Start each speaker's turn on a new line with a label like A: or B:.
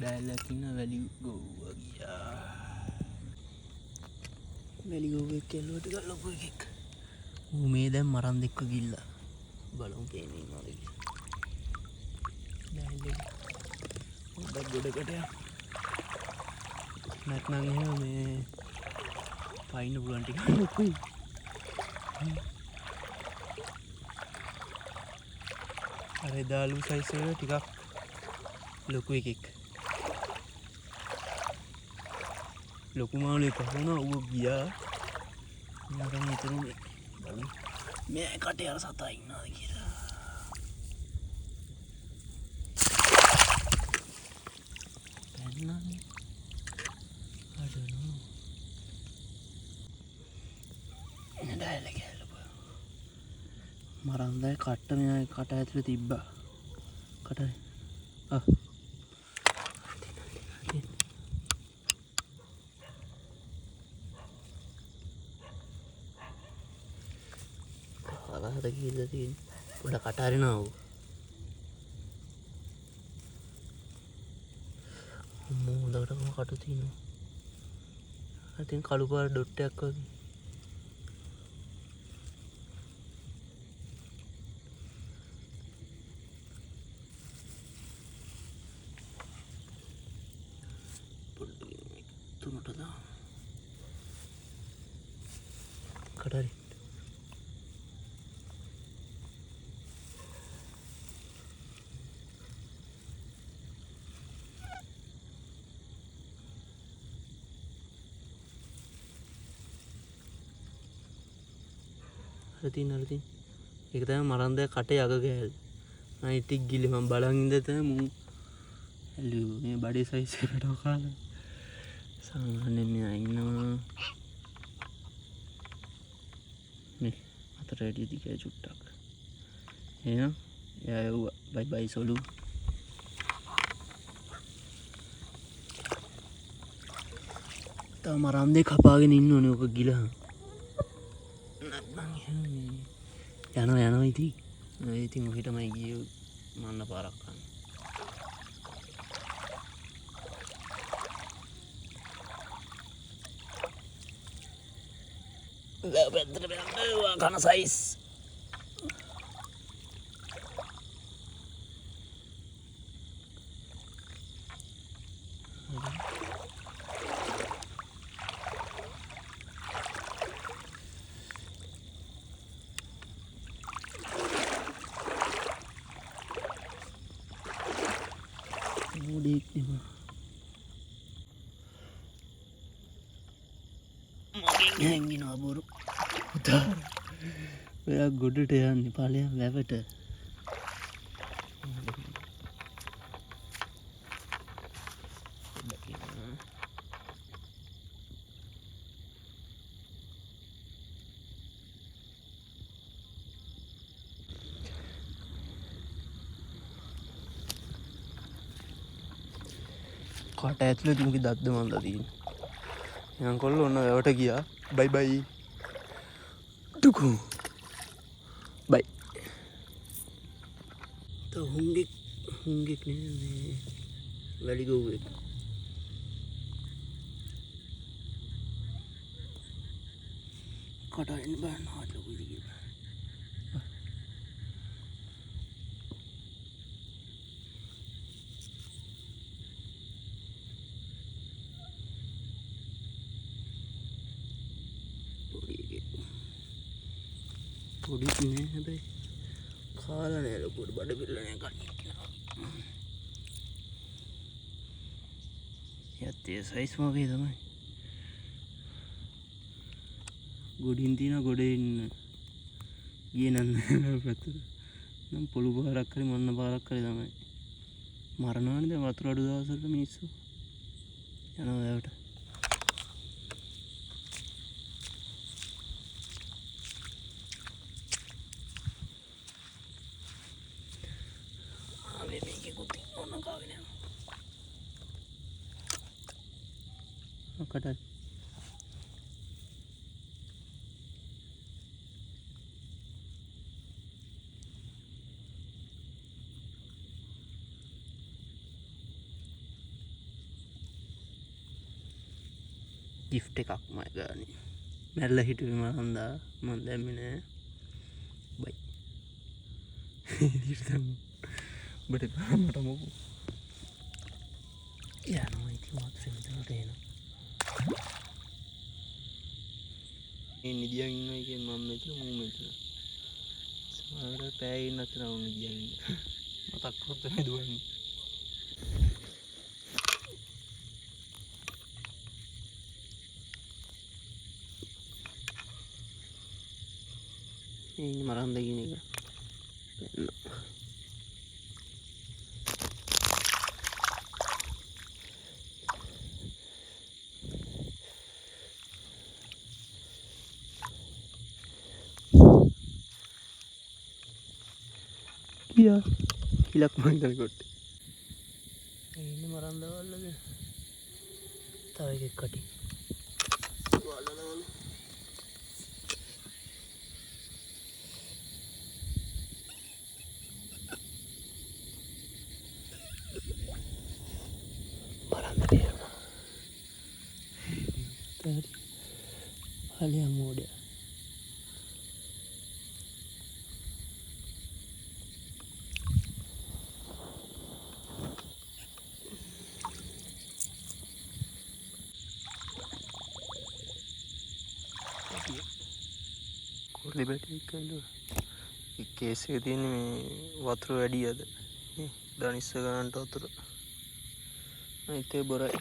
A: දැල්ලා තින වැලි ගොව්වා ගියා. වැලි ගොව්වෙක් කෙල්ලුවට ටිකක් ලොකු එකෙක්. ඌ මේ දැන් මරන් දෙක්ක ගිල්ලා. බලමු පේන්නේ ඉන්නවද කියලා. දැල්ලේ. හොඳ ගොඩකට යන්න. නැත්නම් එහෙම මේ පයින්න පුළුවන් ටික ලොකුයි. අර දාලු සයිස් එක ටිකක් ලොකු එකෙක්. ලොකු මාළුවෙක් වුණා ඌ ගියා. මම හිතන්නේ බලමු මේ කටේ අර සතා ඉන්නවද කියලා. පැන්නනේ. අඩනෝ. නඩාල කියලා. මරන්දයි කට්ට මෙයා කට ඇතුලේ තිබ්බා. කටේ. අලහද ගිහිල්ලා තියෙන්නේ. පොඩ කට අරිනවා ඌ. අම්මෝ හොඳටම කටු තියෙනවා. අතින් කළු පාට ඩොට් එකක් වගේ. තුනට දාන්න. කඩරි. අරතින් ඒක තමයි මරන්දය කටේ අග ගෑල්. අනිත් ටික ගිලි මම බලන් ඉඳ තමයි මු ඇලුවේ මේ බඩේ සයිස් එකට කාලා. සාමාන්‍යයෙන් මෙයා ඉන්නවා මේ අතට වැඩි දිගයි චුට්ටක්. එහෙනම් එයා යවුවා. බයි බයි සොලු. තා මරන්දේ කපාගෙන ඉන්න ඕනේ ඔක ගිලහම. යනවා ඉතින්. ඉතින් ඔහිටමයි ගියේ මන්න පාරක් ගන්න. පැත්තට බැලුවා කන සයිස්. මුඩෙක් නෙමෙයි. මගෙන් හැංගිනවා බොරු. පුතා. ඔයා ගොඩට යන්නේ ඵලයන් වැවට. කට ඇතුලේ තුන්ගේ දද්ද මන්දා තියෙන්නේ. යන් කොල්ලෝ ඔන්න වැවට ගියා. බයි බයි. ටුකු. බයි. තව හුංගෙක් නේ වැලි ගොව්වෙක්. කට අරින්න බලන්න හාත් ලොකුයි කියලා. පොඩිත් නෑ හැබැයි කාලා නෑ ලොකුට බඩ පිරලා නෑ කන්නේ. යත්තේ සයිස් වගේ තමයි. ගොඩින් තියන ගොඩේ ඉන්න ගියේ නෑ පැත්තට. නම් පොළු පාරක් හරි මන්න පාරක් හරි තමයි. මරනවනේ දැන් වතුර අඩු දවසට මිනිස්සු. යනවා වැවට. කටත් ගිෆ්ට් එකක් මම ගානේ. මැරලා හිටුවේ මහන්දා මම දැම්මේ නෑ. බයි. ඉතින් බඩ මට මොකෝ. යනවා ඉතින් මාත්‍රේ මෙතනට එනවා. මේ නිදියන් ඉන්නවා කියන්නේ මම මෙතන මූ මෙතන. සමහරවිට පැය ඉන්න අතර වුණ නිදියන් ඉන්න. මතක් කරොත් තමයි දුවන්නේ. ini maranda gini kan iya hilak mangal kotte ini maranda wallage tawa ekek kati walalawalu maranda biyama tadi hal yang mudah ලිබටි කළු කේස් එක තියෙන්නේ මේ වතුර වැඩි අද දනිස්ස ගන්නට වතුර අනිත් ඒ බොරයි